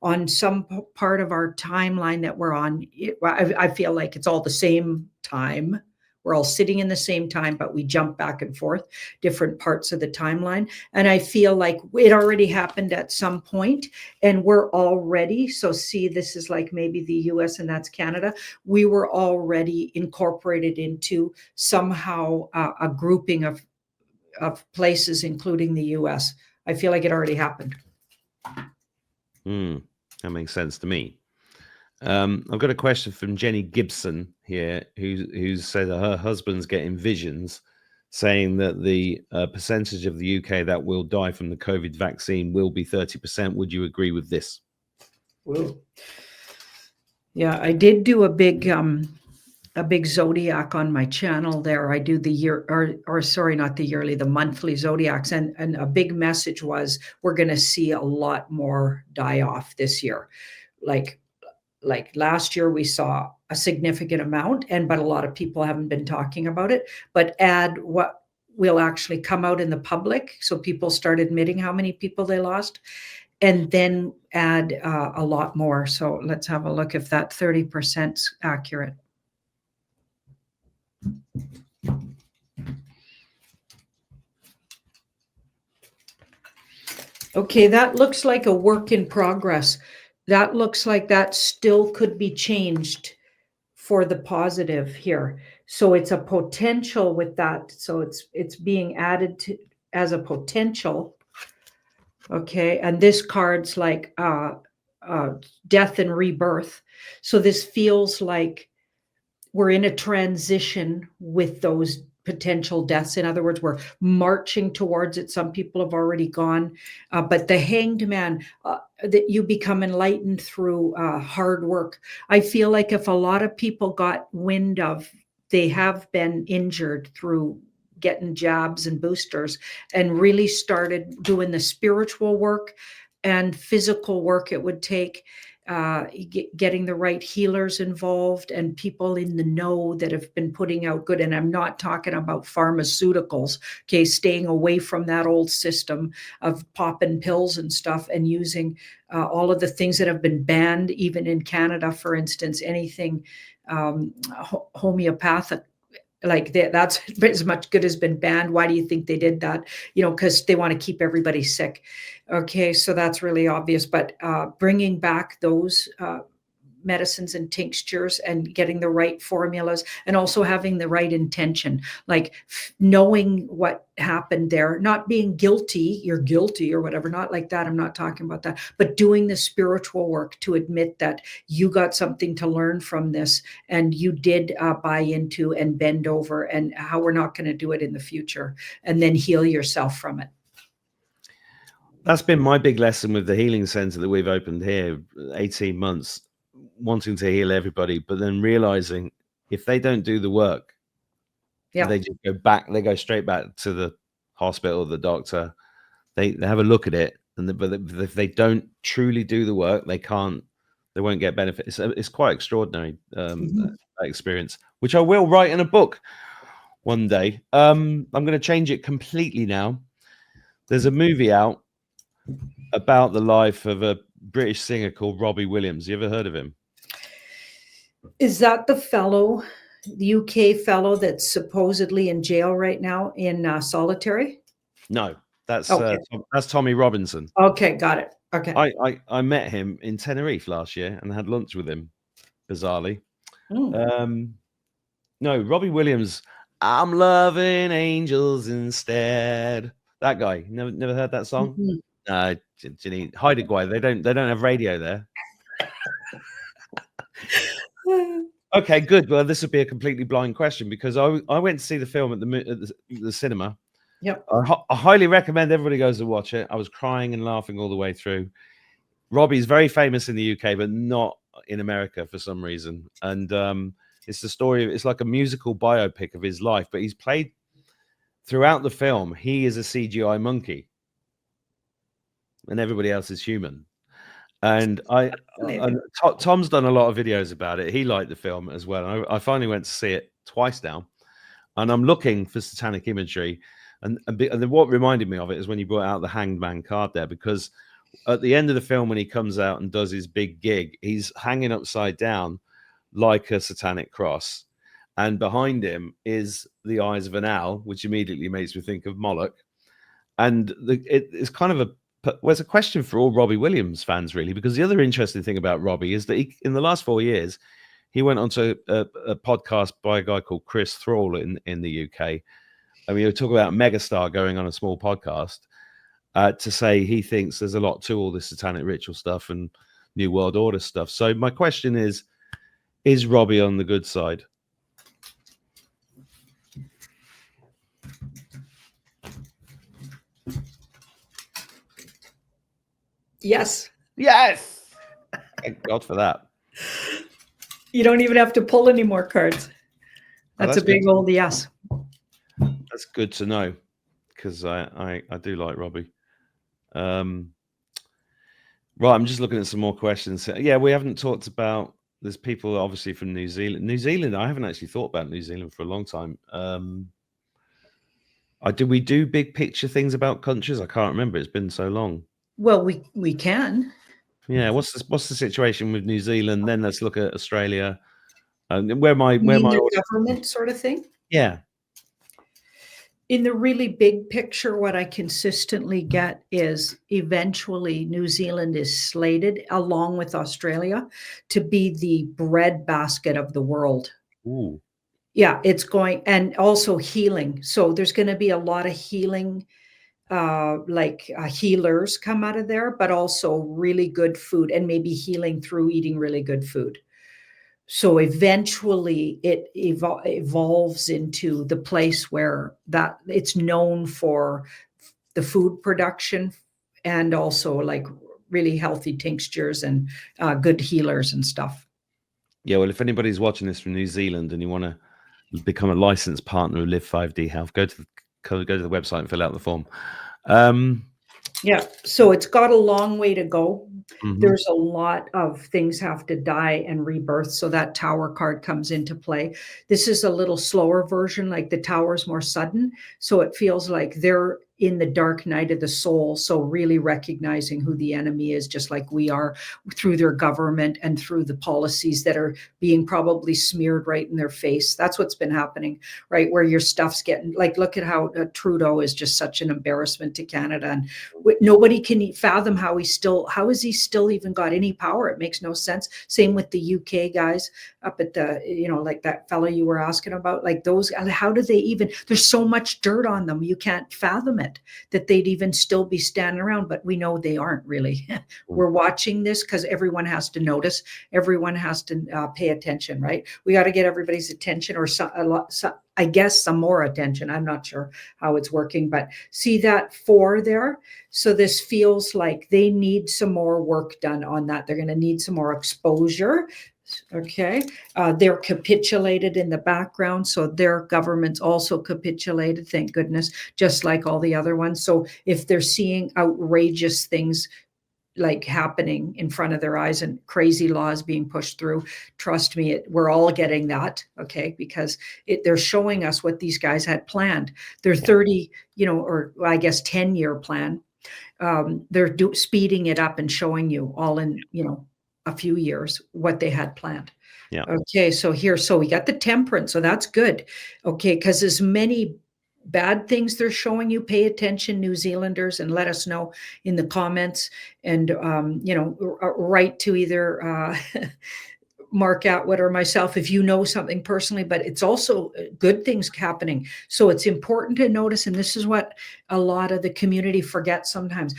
on some part of our timeline that we're on. I feel like it's all the same time. We're all sitting in the same time, but we jump back and forth, different parts of the timeline. And I feel like it already happened at some point, and we're already, so see, this is like maybe the US and that's Canada. We were already incorporated into somehow a grouping of places, including the US. I feel like it already happened. That makes sense to me. I've got a question from Jenny Gibson here, who said that her husband's getting visions, saying that the percentage of the UK that will die from the COVID vaccine will be 30%. Would you agree with this? Well, yeah, I did do a big zodiac on my channel there. I do the year, or sorry, not the yearly, the monthly zodiacs, and a big message was we're going to see a lot more die off this year, like last year we saw a significant amount, but a lot of people haven't been talking about it. But add what will actually come out in the public, so people start admitting how many people they lost, and then add a lot more. So let's have a look if that 30% is accurate. Okay, that looks like a work in progress. That looks like that still could be changed for the positive here. So it's a potential with that. So it's being added to as a potential. Okay, and this card's like death and rebirth. So this feels like we're in a transition with those potential deaths. In other words, we're marching towards it. Some people have already gone, but the Hanged Man, that you become enlightened through hard work. I feel like if a lot of people got wind of, they have been injured through getting jabs and boosters, and really started doing the spiritual work and physical work it would take, getting the right healers involved and people in the know that have been putting out good. And I'm not talking about pharmaceuticals, okay, staying away from that old system of popping pills and stuff, and using all of the things that have been banned, even in Canada, for instance, anything homeopathic. Like that's as much good as been banned. Why do you think they did that? Because they want to keep everybody sick. Okay, so that's really obvious. But bringing back those medicines and tinctures and getting the right formulas, and also having the right intention, like knowing what happened there, not being guilty, you're guilty or whatever, not like that. I'm not talking about that, but doing the spiritual work to admit that you got something to learn from this, and you did buy into and bend over, and how we're not going to do it in the future, and then heal yourself from it. That's been my big lesson with the healing center that we've opened here, 18 months, wanting to heal everybody, but then realizing if they don't do the work, they just go back, they go straight back to the hospital, the doctor, they have a look at it, but if they don't truly do the work, they won't get benefit. It's quite extraordinary, that experience, which I will write in a book. one day. I'm going to change it completely now. There's a movie out about the life of a British singer called Robbie Williams. You ever heard of him? Is that the fellow, the UK fellow that's supposedly in jail right now in solitary? No, that's Okay. that's Tommy Robinson. Okay, got it. Okay. I met him in Tenerife last year and had lunch with him, bizarrely. Mm. No, Robbie Williams. I'm loving angels instead. That guy. Never heard that song? Mhm. Janine, Haida Gwaii. They don't have radio there. Okay, good. Well, this would be a completely blind question because I went to see the film at the cinema. Yep. I highly recommend everybody goes to watch it. I was crying and laughing all the way through. Robbie's very famous in the UK, but not in America for some reason. And it's the story of, it's like a musical biopic of his life, but he's played throughout the film. He is a CGI monkey, and everybody else is human. And Tom's done a lot of videos about it. He liked the film as well. I finally went to see it twice now, and I'm looking for satanic imagery. And then what reminded me of it is when you brought out the Hanged Man card there, because at the end of the film, when he comes out and does his big gig, he's hanging upside down like a satanic cross, and behind him is the eyes of an owl, which immediately makes me think of Moloch. And it's kind of it's a question for all Robbie Williams fans, really, because the other interesting thing about Robbie is that in the last 4 years, he went onto a podcast by a guy called Chris Thrall in the UK. I mean, you talk about a megastar going on a small podcast to say he thinks there's a lot to all this satanic ritual stuff and New World Order stuff. So my question is Robbie on the good side? Yes. Yes. Thank God for that. You don't even have to pull any more cards. That's a big old yes. That's good to know, because I do like Robbie. Right, I'm just looking at some more questions. Yeah, we haven't talked about, there's people obviously from New Zealand. New Zealand, I haven't actually thought about New Zealand for a long time. Do we do big picture things about countries? I can't remember. It's been so long. Well, we can. Yeah, what's the situation with New Zealand? Then let's look at Australia. Where government sort of thing? Yeah. In the really big picture, what I consistently get is eventually New Zealand is slated, along with Australia, to be the breadbasket of the world. Ooh. Yeah, it's going, and also healing. So there's going to be a lot of healing, healers come out of there, but also really good food, and maybe healing through eating really good food. So eventually it evolves into the place where that it's known for the food production, and also like really healthy tinctures and good healers and stuff. Yeah, well, if anybody's watching this from New Zealand and you want to become a licensed partner of Live 5D Health, go to the website and fill out the form. Yeah, so it's got a long way to go. Mm-hmm. There's a lot of things have to die and rebirth, so that tower card comes into play. This is a little slower version, like the tower's more sudden, so it feels like they're in the dark night of the soul. So really recognizing who the enemy is, just like we are, through their government and through the policies that are being probably smeared right in their face. That's what's been happening, right? Where your stuff's getting, like, look at how Trudeau is just such an embarrassment to Canada, and nobody can fathom how is he still even got any power? It makes no sense. Same with the UK guys up at the, like that fellow you were asking about, like those, how do they even, there's so much dirt on them. You can't fathom it, that they'd even still be standing around, but we know they aren't really. We're watching this because everyone has to notice, everyone has to pay attention, right? We got to get everybody's attention, or I guess some more attention. I'm not sure how it's working, but see that 4 there? So this feels like they need some more work done on that. They're going to need some more exposure. Okay, they're capitulated in the background, so their government's also capitulated, thank goodness, just like all the other ones. So if they're seeing outrageous things like happening in front of their eyes and crazy laws being pushed through. Trust me, we're all getting that. Okay. Because they're showing us what these guys had planned. Their 30, or I guess 10-year plan. They're speeding it up and showing you all in, a few years what they had planned. Yeah. Okay. So we got the temperance. So that's good. Okay. Because as many bad things they're showing you, pay attention, New Zealanders, and let us know in the comments, and write to either Mark Atwood or myself if you know something personally. But it's also good things happening, so it's important to notice, and this is what a lot of the community forgets sometimes.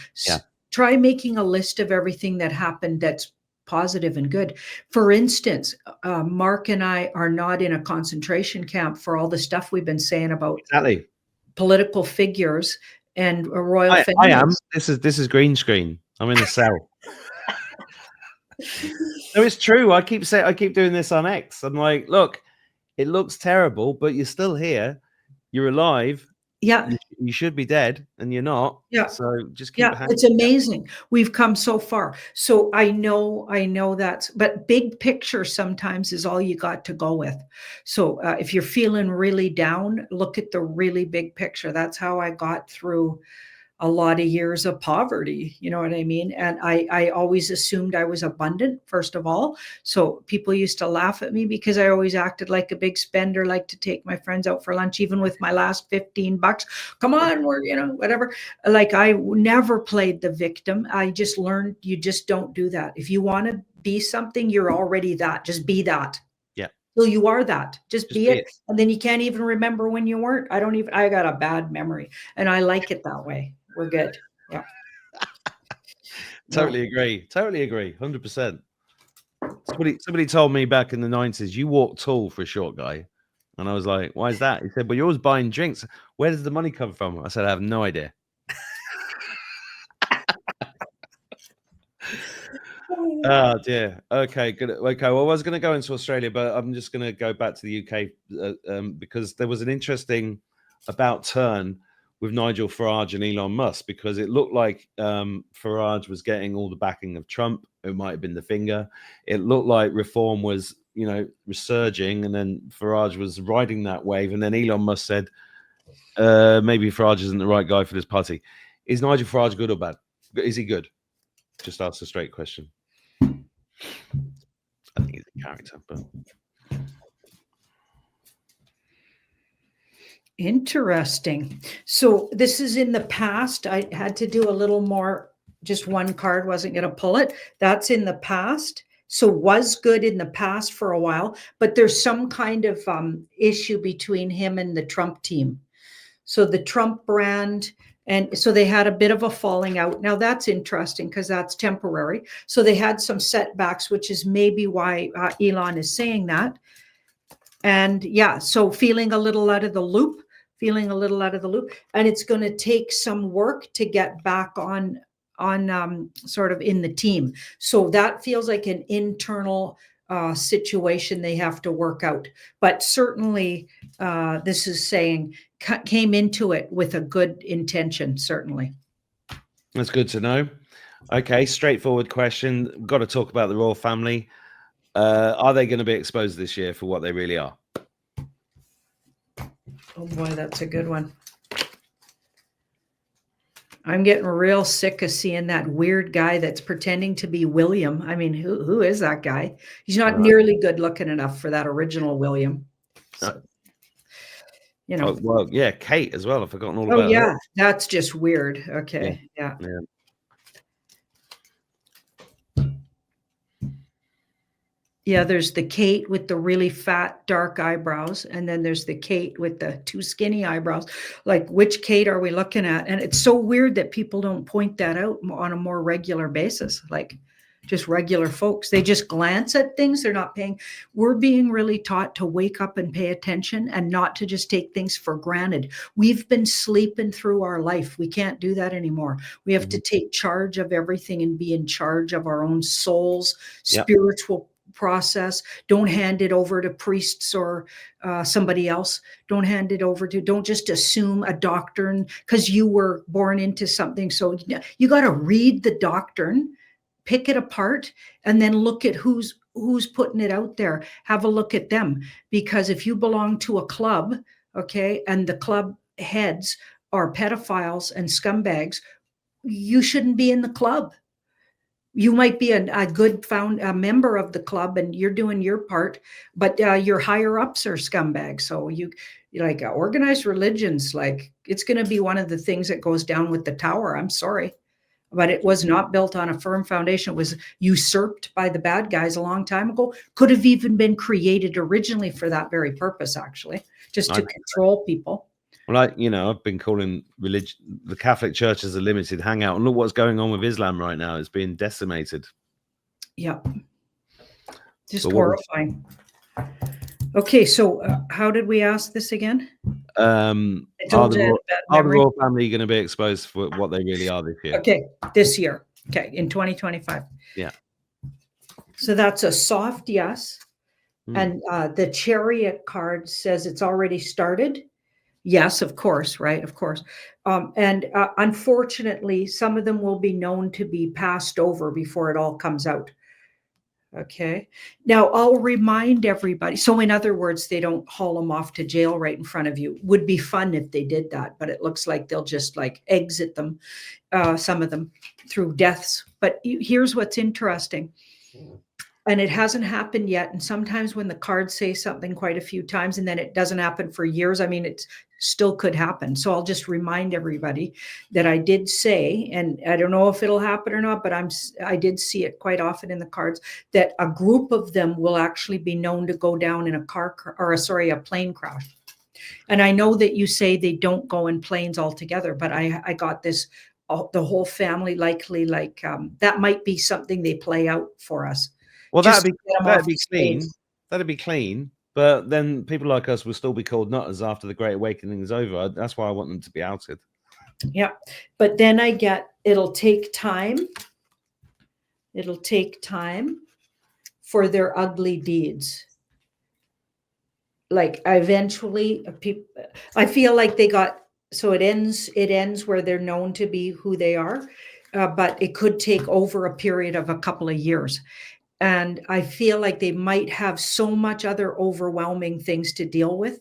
Try making a list of everything that happened that's positive and good. For instance, Mark and I are not in a concentration camp for all the stuff we've been saying about political figures and royal families. I am. This is green screen. I'm in a cell. No, it's true. I keep doing this on X. I'm like, look, it looks terrible, but you're still here. You're alive. Yeah. You should be dead, and you're not. Yeah. So just keep it's amazing. We've come so far. So I know but big picture sometimes is all you got to go with. So if you're feeling really down, look at the really big picture. That's how I got through a lot of years of poverty. You know what I mean? And I always assumed I was abundant, first of all. So people used to laugh at me because I always acted like a big spender, like to take my friends out for lunch, even with my last $15. Come on, we're, whatever. Like I never played the victim. I just learned you just don't do that. If you want to be something, you're already that. Just be that. Yeah. So you are that. Just be it. And then you can't even remember when you weren't. I got a bad memory, and I like it that way. We're good. Yeah. Totally agree. 100%. Somebody told me back in the 90s, you walk tall for a short guy. And I was like, why is that? He said, well, you're always buying drinks. Where does the money come from? I said, I have no idea. Oh dear. Okay, good. Okay, well, I was going to go into Australia, but I'm just going to go back to the UK because there was an interesting about turn with Nigel Farage and Elon Musk, because it looked like Farage was getting all the backing of Trump. It might have been the finger. It looked like reform was, resurging, and then Farage was riding that wave. And then Elon Musk said, maybe Farage isn't the right guy for this party. Is Nigel Farage good or bad? Is he good? Just ask a straight question. I think he's a character, but... Interesting. So this is in the past. I had to do a little more. Just one card wasn't going to pull it. That's in the past. So was good in the past for a while, but there's some kind of issue between him and the Trump team. So the Trump brand, and so they had a bit of a falling out. Now that's interesting because that's temporary. So they had some setbacks, which is maybe why Elon is saying that. And yeah, so feeling a little out of the loop, and it's going to take some work to get back on sort of in the team. So that feels like an internal situation they have to work out. But certainly this is saying came into it with a good intention, certainly. That's good to know. Okay, straightforward question. Got to talk about the royal family. Are they going to be exposed this year for what they really are? Oh boy, that's a good one. I'm getting real sick of seeing that weird guy that's pretending to be William. I mean, who is that guy? He's not nearly good looking enough for that original William. So, Oh, well, yeah, Kate as well. I've forgotten all about yeah, her. that's just weird. Okay, yeah. Yeah, there's the Kate with the really fat, dark eyebrows. And then there's the Kate with the too skinny eyebrows. Like, which Kate are we looking at? And it's so weird that people don't point that out on a more regular basis. Like, just regular folks. They just glance at things. They're not paying. We're being really taught to wake up and pay attention and not to just take things for granted. We've been sleeping through our life. We can't do that anymore. We have to take charge of everything and be in charge of our own souls, spiritual process. Don't hand it over to priests or somebody else. Don't just assume a doctrine because you were born into something. So you got to read the doctrine pick it apart and then look at who's putting it out there. Have a look at them, because if you belong to a club, okay, and the club heads are pedophiles and scumbags, you shouldn't be in the club. You might be a good member of the club and you're doing your part, but your higher ups are scumbags. So you like organized religions, like it's going to be one of the things that goes down with the tower. I'm sorry, but it was not built on a firm foundation. It was usurped by the bad guys a long time ago. Could have even been created originally for that very purpose, actually, just to control people. Well, I've been calling the Catholic Church as a limited hangout, and look what's going on with Islam right now. It's being decimated. Yeah, just horrifying. Okay, so how did we ask this again? Are the royal family going to be exposed for what they really are this year? Okay, this year. Okay, in 2025. Yeah. So that's a soft yes. And the Chariot card says it's already started. Yes, of course, right? Of course. And unfortunately, some of them will be known to be passed over before it all comes out. Okay. Now, I'll remind everybody. So in other words, they don't haul them off to jail right in front of you. Would be fun if they did that, but it looks like they'll just like exit them, some of them, through deaths. But here's what's interesting. And it hasn't happened yet. And sometimes when the cards say something quite a few times and then it doesn't happen for years, I mean, it still could happen. So I'll just remind everybody that I did say, and I don't know if it'll happen or not, but I did see it quite often in the cards, that a group of them will actually be known to go down in a plane crash. And I know that you say they don't go in planes altogether, but I got this, the whole family likely, like that might be something they play out for us. Well, that'd be clean. That'd be clean. But then people like us will still be called nutters after the Great Awakening is over. That's why I want them to be outed. Yeah. But then I get, it'll take time. It'll take time for their ugly deeds. Like eventually, I feel like they got, so it ends where they're known to be who they are. But it could take over a period of a couple of years. And I feel like they might have so much other overwhelming things to deal with.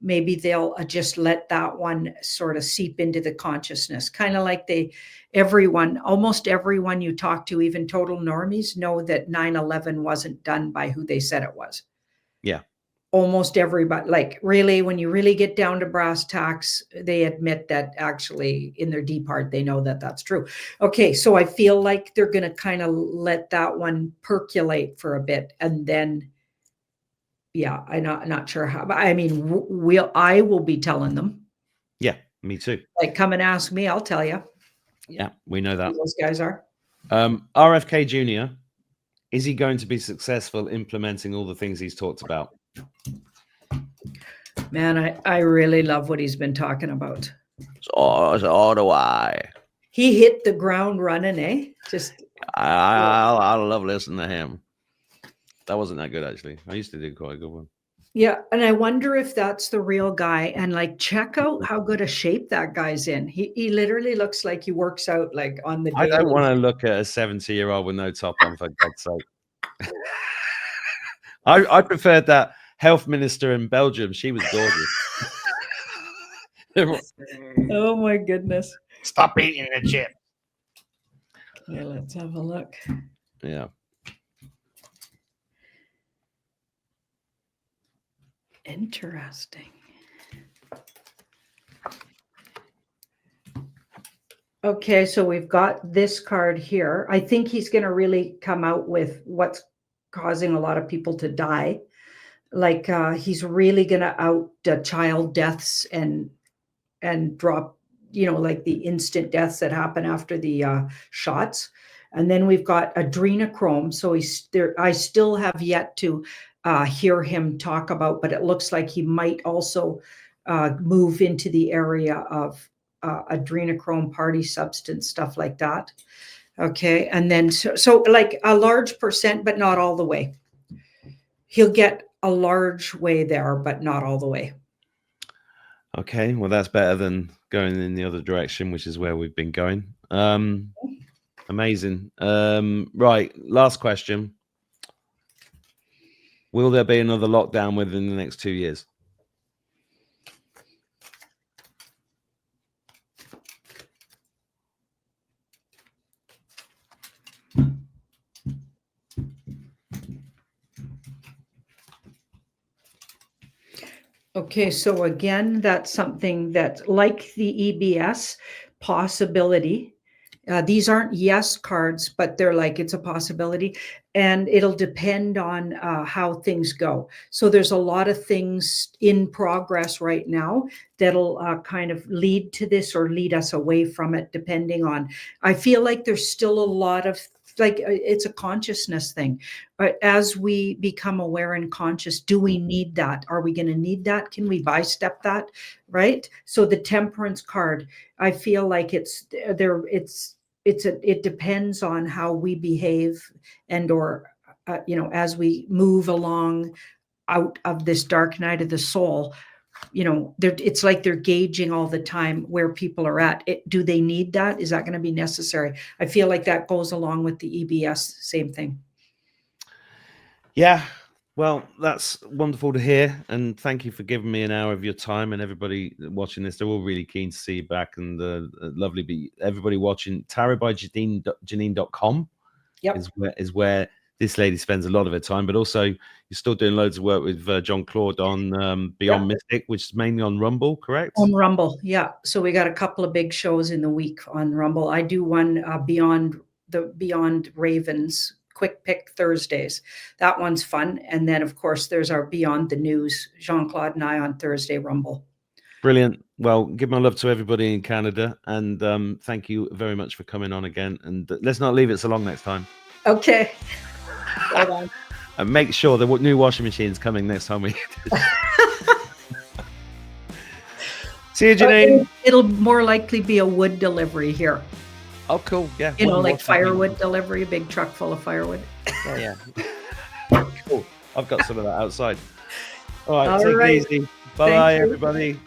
Maybe they'll just let that one sort of seep into the consciousness. Kind of like almost everyone you talk to, even total normies, know that 9/11 wasn't done by who they said it was. Yeah. Almost everybody, like really, when you really get down to brass tacks, they admit that actually in their deep heart, they know that that's true. Okay, so I feel like they're going to kind of let that one percolate for a bit. And then, yeah, I'm not sure how, but I mean, I will be telling them. Yeah, me too. Like, come and ask me, I'll tell you. Yeah, we know that. Who those guys are. RFK Jr., is he going to be successful implementing all the things he's talked about? Man, I really love what he's been talking about. So do I. He hit the ground running, eh? I love listening to him. That wasn't that good, actually. I used to do quite a good one. Yeah, and I wonder if that's the real guy. And like, check out how good a shape that guy's in. He literally looks like he works out like on the day. I don't want to look at a 70-year-old with no top on, for God's sake. I preferred that health minister in Belgium. She was gorgeous. Oh my goodness. Stop eating the chip. Okay, let's have a look. Yeah. Interesting. Okay, so we've got this card here. I think he's going to really come out with what's causing a lot of people to die. Like he's really going to out child deaths and drop, like the instant deaths that happen after the shots. And then we've got adrenochrome. So I still have yet to hear him talk about, but it looks like he might also move into the area of adrenochrome, party substance, stuff like that. Okay. And then, so like a large percent, but not all the way. He'll get a large way there, but not all the way. Okay. Well, that's better than going in the other direction, which is where we've been going. Amazing. Right. Last question. Will there be another lockdown within the next 2 years? Okay, so again, that's something that, like the EBS possibility, these aren't yes cards, but they're like, it's a possibility, and it'll depend on how things go. So there's a lot of things in progress right now that'll kind of lead to this or lead us away from it, depending on, I feel like there's still a lot of, like, it's a consciousness thing. As we become aware and conscious, do we need that? Are we going to need that? Can we bystep that? Right? So the temperance card, I feel like it depends on how we behave, and or as we move along out of this dark night of the soul, it's like they're gauging all the time where people are at. Do they need that? Is that going to be necessary? I feel like that goes along with the EBS, same thing. Yeah, well, that's wonderful to hear, and thank you for giving me an hour of your time. And everybody watching this, they're all really keen to see you back, and lovely. Everybody watching, tarotbyjanine.com is where this lady spends a lot of her time, but also you're still doing loads of work with John Claude on Beyond Mystic, which is mainly on Rumble, correct? On Rumble, yeah. So we got a couple of big shows in the week on Rumble. I do one Beyond Ravens Quick Pick Thursdays. That one's fun. And then, of course, there's our Beyond the News, Jean-Claude and I on Thursday Rumble. Brilliant. Well, give my love to everybody in Canada, and thank you very much for coming on again. And let's not leave it so long next time. Okay. Hold on. And make sure the new washing machine's coming next time we see you, Janine. It'll more likely be a wood delivery here. Oh, cool. Yeah. Like firewood delivery, a big truck full of firewood. Yeah. Cool. I've got some of that outside. All right. Take it easy. Bye, everybody.